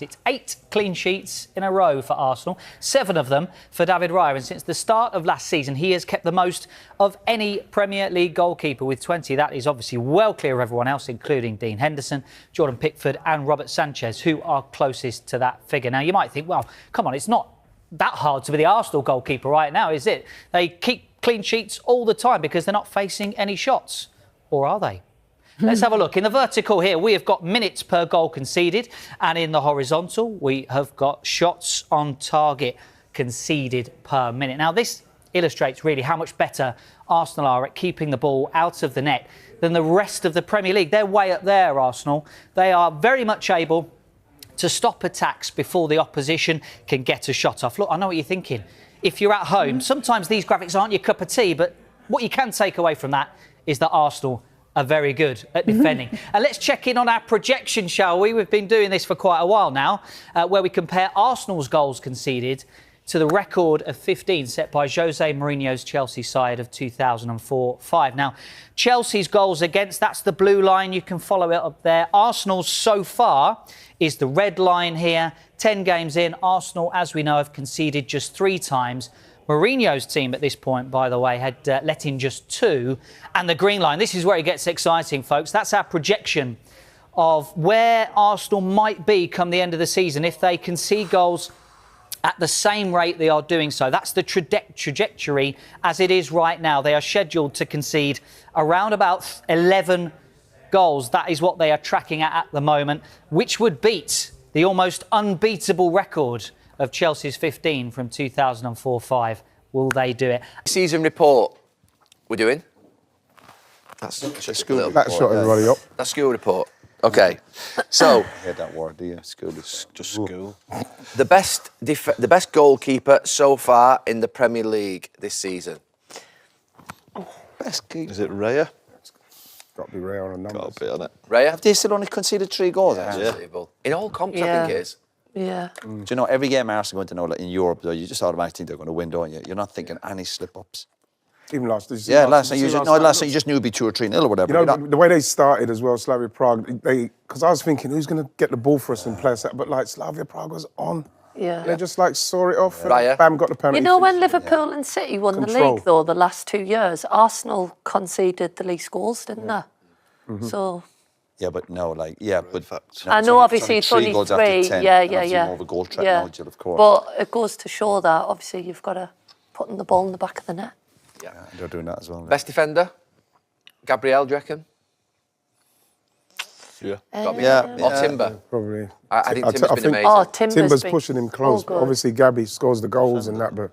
It's 8 clean sheets in a row for Arsenal, 7 of them for David Raya. And since the start of last season, he has kept the most of any Premier League goalkeeper with 20. That is obviously well clear of everyone else, including Dean Henderson, Jordan Pickford and Robert Sanchez, who are closest to that figure. Now, you might think, well, come on, it's not that hard to be the Arsenal goalkeeper right now, is it? They keep clean sheets all the time because they're not facing any shots. Or are they? Let's have a look. In the vertical here, we have got minutes per goal conceded. And in the horizontal, we have got shots on target conceded per minute. Now, this illustrates really how much better Arsenal are at keeping the ball out of the net than the rest of the Premier League. They're way up there, Arsenal. They are very much able to stop attacks before the opposition can get a shot off. Look, I know what you're thinking. If you're at home, sometimes these graphics aren't your cup of tea, but what you can take away from that is that Arsenal are very good at defending. And let's check in on our projection, shall we? We've been doing this for quite a while now, where we compare Arsenal's goals conceded to the record of 15 set by Jose Mourinho's Chelsea side of 2004-05. Now, Chelsea's goals against, that's the blue line. You can follow it up there. Arsenal's so far is the red line here. 10 games in, Arsenal, as we know, have conceded just 3 times. Mourinho's team at this point, by the way, had let in just 2. And the green line, this is where it gets exciting, folks. That's our projection of where Arsenal might be come the end of the season if they concede goals at the same rate they are doing so. That's the trajectory as it is right now. They are scheduled to concede around about 11 goals. That is what they are tracking at the moment, which would beat the almost unbeatable record of Chelsea's 15 from 2004-05. Will they do it? Season report we're doing. That's school report. That shot everybody up. That's school report. OK. So... I heard that word, do you? School is just school. The best goalkeeper so far in the Premier League this season. Best keeper. Is it Raya? Got to be Raya on a number. Got to be on it. Raya? Have they still only conceded 3 goals? Yeah. In all comps, I think it is. Yeah. Do you know, every game Arsenal going to know, like in Europe, though, you just automatically think they're going to win, don't you? You're not thinking any slip-ups. Even last night. Yeah, last night you just knew it'd be 2 or 3-0 or whatever. You know, the way they started as well, Slavia Prague, because I was thinking, who's going to get the ball for us and play us that? But like Slavia Prague was on. Yeah. They just like saw it off. Raya. And bam, got the penalty. You know, when Liverpool and City won the league, though, the last 2 years, Arsenal conceded the least goals, didn't they? Mm-hmm. So... Yeah, but no, like, yeah, but... I know, obviously, it's only 3. Yeah. More of a goal track now, Jill, of course. But it goes to show that, obviously, you've got to put the ball in the back of the net. Yeah, they're doing that as well. Best defender? Gabriel, do you reckon? Yeah. Or Timber? Probably. I think Timber's been amazing. Oh, Timber's pushing him close. Obviously, Gabby scores the goals and that, but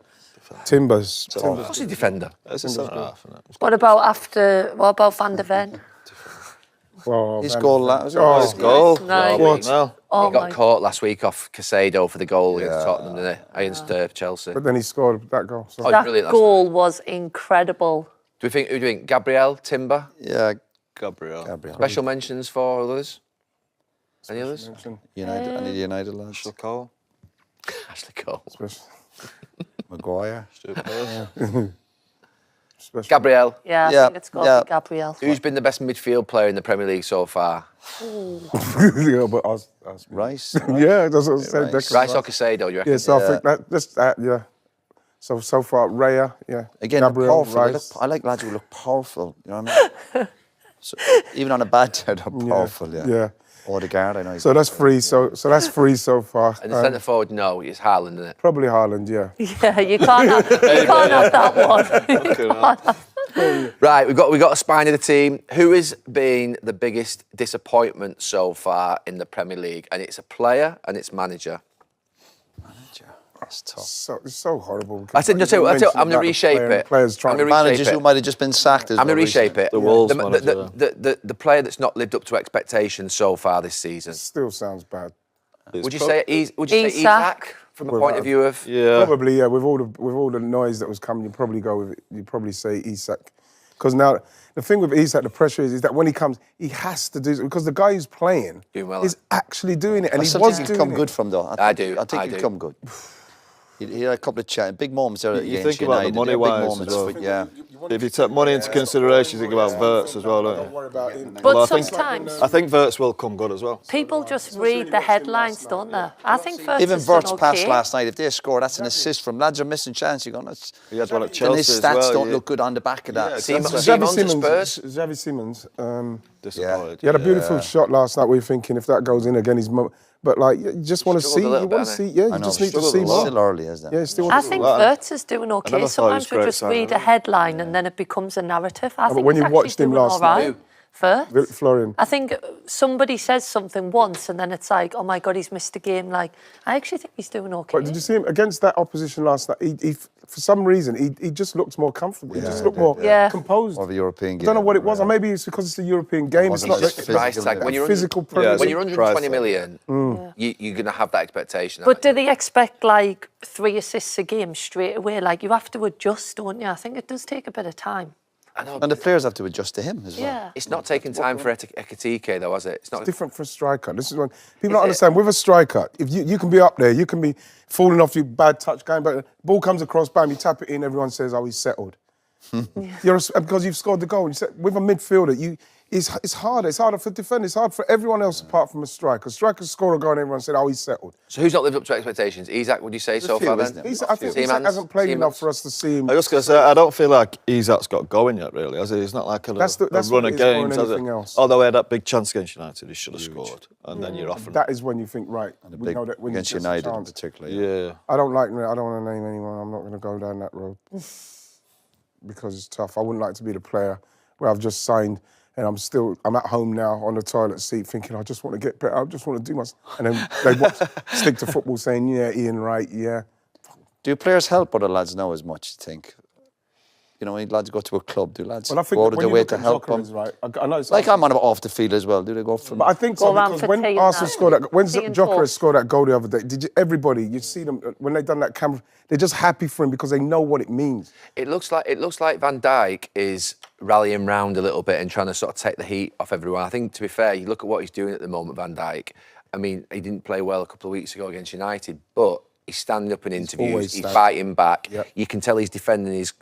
Timber's... What's a defender? That's a centre-half, isn't it? What about Van der Ven? Well, his goal, his goal. Nice. Well, he got caught last week off Casado for the goal against Tottenham, didn't he? Against Chelsea. but then he scored that goal. So. Oh, brilliant. That goal was incredible. Who do you think? Gabriel, Timber? Yeah, Gabriel. Special mentions for others? Any others? United, any United lads. Ashley Cole. Ashley Cole. Maguire. Gabriel. Yeah, I think it's got Gabriel. Who's been the best midfield player in the Premier League so far? Yeah, but Rice. Yeah, that's what I said. Rice or Casado, do you reckon? Yeah, so I think that, yeah. So far, Raya, yeah. Again, Gabriel, powerful. I like lads who look powerful, you know what I mean? So, even on a bad day, they're powerful, yeah. Odegaard, I know. So that's 3, so that's 3 so far. And the centre forward, no, it's Haaland, isn't it? Probably Haaland, yeah. Yeah, you can't have that one. Right, we've got a spine of the team. Who has been the biggest disappointment so far in the Premier League? And it's a player and it's manager. That's tough. It's so horrible. I said, I'm going to reshape it. Managers who might have just been sacked. I'm going to reshape it. The Wolves the player that's not lived up to expectations so far this season. Still sounds bad. Would you say Isak from a point of view of? Yeah. Probably, yeah. With all the noise that was coming, you'd probably go with it. You'd probably say Isak. Because now, the thing with Isak, the pressure is that when he comes, he has to do it. Because the guy who's playing is actually doing it. And he was doing it. Come good from though. I think he'll come good. He had a couple of big moments there at you think about the money-wise as well. Yeah. If you take money into consideration, you think about Wirtz as well, don't you? But sometimes I think Wirtz will come good as well. People just read the headlines, don't they? I think Wirtz even has done Wirtz passed okay. last night. If they score, that's an assist from lads are missing chance. You're going, He had one at and Chelsea his as stats well. don't look good on the back of that. Xavi Simons. Disappointed. He had a beautiful shot last night. We were thinking if that goes in again, but like you just want to see. You want to see. Yeah, you just need to see more. Still early, is that? Yeah, still. I think Wirtz is doing okay. Sometimes we just read a headline and then it becomes a narrative. I think when you he's watched him doing last all right. night, Wirtz. Florian. I think somebody says something once and then it's like, oh my God, he's missed a game. Like, I actually think he's doing okay. But did you see him against that opposition last night? He for some reason, he just looked more comfortable. He just looked more composed. Of a European game. I don't know what it was. Or maybe it's because it's a European game. It's not the price tag. When you're physical. When you're 120 million, you're going to have that expectation. But do they expect like 3 assists a game straight away? Like, you have to adjust, don't you? I think it does take a bit of time. I know, and the players have to adjust to him as well. Yeah. It's not taking time for Ekitike though, has it? It's not different for a striker. This is when people don't understand. With a striker, if you can be up there, you can be falling off your bad touch, going back. Ball comes across, bam, you tap it in. Everyone says, "Oh, he's settled." Because you've scored the goal. With a midfielder, it's harder. It's harder for defenders. It's hard for everyone else apart from a striker. Strikers score a goal and everyone said, "Oh, he's settled." So who's not lived up to expectations? Isak, would you say so far then? I think Isak hasn't played enough for us to see him. I was going to say, I don't feel like Isak's got going yet, really, has he? He's not like a run of games, has it? Although he had that big chance against United, he should have scored. And then you're off. That is when you think, right, we know that when against United particularly. Yeah. I don't want to name anyone. I'm not going to go down that road because it's tough. I wouldn't like to be the player where I've just signed and I'm at home now on the toilet seat thinking, I just want to get better, I just want to do my... And then they stick to football saying, yeah, Ian Wright, yeah. Do players help other lads know as much, you think? You know, when lads go to a club, do lads well, I think go out of their way to help them? Right. I know it's like I'm on off the field as well. Do they go from... But I think so, because when Arsenal scored that... When Joker scored that goal the other day, everybody, you see them, when they done that camera, they're just happy for him because they know what it means. It looks like Van Dijk is rallying round a little bit and trying to sort of take the heat off everyone. I think, to be fair, you look at what he's doing at the moment, Van Dijk. I mean, he didn't play well a couple of weeks ago against United, but he's standing up in interviews, he's fighting back. Yep. You can tell he's defending his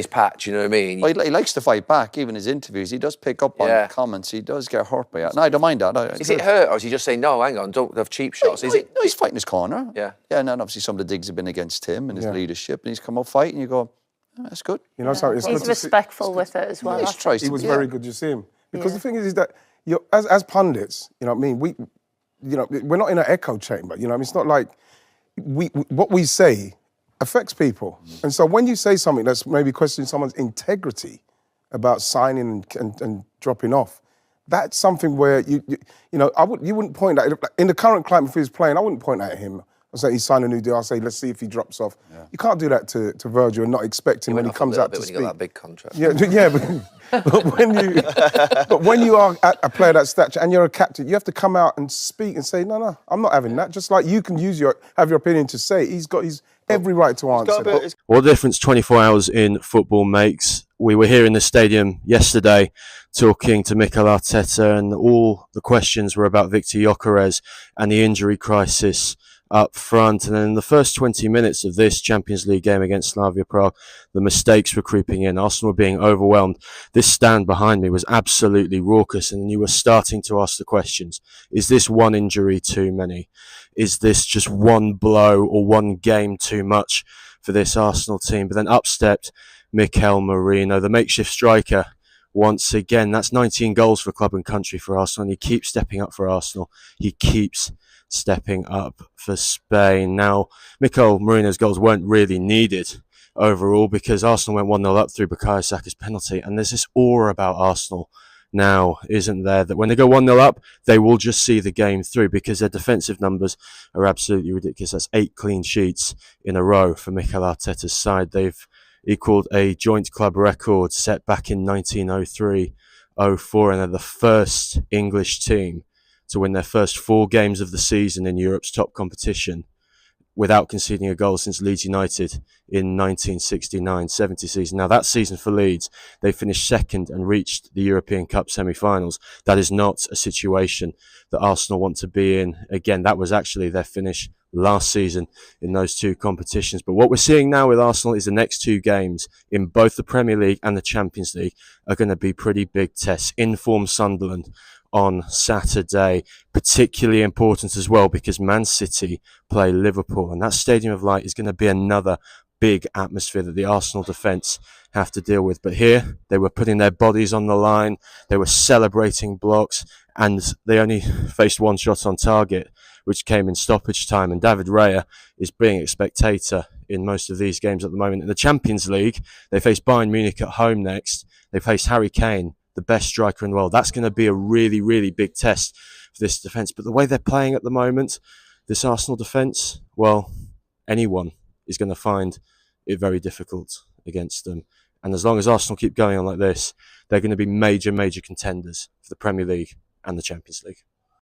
patch, you know what I mean? Well, he likes to fight back, even his interviews. He does pick up on comments. He does get hurt by it. No, I don't mind that. Is it hurt, or is he just saying, no, hang on, don't have cheap shots? No, he's fighting his corner. Yeah. Yeah, and then obviously some of the digs have been against him and his leadership, and he's come up fighting, and you go, oh, that's good. You know, so it's he's respectful with it as well. He was very good, you see him. Because the thing is that, as pundits, you know what I mean, we're not in an echo chamber, you know what I mean? It's not like, what we say affects people. And so when you say something that's maybe questioning someone's integrity about signing and dropping off, that's something where you wouldn't point at it. In the current climate, if he was playing, I wouldn't point at him. I say he signed a new deal. I say let's see if he drops off. Yeah. You can't do that to Virgil and not expect him when he comes out to speak. When you got that big contract. But when you are a player that stature and you're a captain, you have to come out and speak and say, no, I'm not having that. Just like you can have your opinion to say, he's got every right to answer. What difference 24 hours in football makes. We were here in the stadium yesterday talking to Mikel Arteta, and all the questions were about Viktor Gyökeres and the injury crisis up front. And then in the first 20 minutes of this Champions League game against Slavia Prague, the mistakes were creeping in. Arsenal were being overwhelmed. This stand behind me was absolutely raucous, and you were starting to ask the questions. Is this one injury too many? Is this just one blow or one game too much for this Arsenal team? But then up stepped Mikel Merino, the makeshift striker. Once again, that's 19 goals for club and country for Arsenal, and he keeps stepping up for Arsenal. He keeps stepping up for Spain. Now, Mikel Merino's goals weren't really needed overall because Arsenal went 1-0 up through Bukayo Saka's penalty, and there's this aura about Arsenal now, isn't there, that when they go 1-0 up, they will just see the game through because their defensive numbers are absolutely ridiculous. That's 8 clean sheets in a row for Mikel Arteta's side. They've equalled a joint club record set back in 1903-04, and they're the first English team to win their first 4 games of the season in Europe's top competition without conceding a goal since Leeds United in 1969-70 season. Now, that season for Leeds, they finished second and reached the European Cup semi-finals. That is not a situation that Arsenal want to be in. Again, that was actually their finish last season in those two competitions. But what we're seeing now with Arsenal is the next two games in both the Premier League and the Champions League are going to be pretty big tests. In-form Sunderland on Saturday, particularly important as well because Man City play Liverpool, and that Stadium of Light is going to be another big atmosphere that the Arsenal defence have to deal with. But here, they were putting their bodies on the line, they were celebrating blocks, and they only faced one shot on target, which came in stoppage time. And David Raya is being a spectator in most of these games at the moment. In the Champions League, they face Bayern Munich at home next. They face Harry Kane, the best striker in the world. That's going to be a really, really big test for this defence. But the way they're playing at the moment, this Arsenal defence, well, anyone is going to find it very difficult against them. And as long as Arsenal keep going on like this, they're going to be major, major contenders for the Premier League and the Champions League.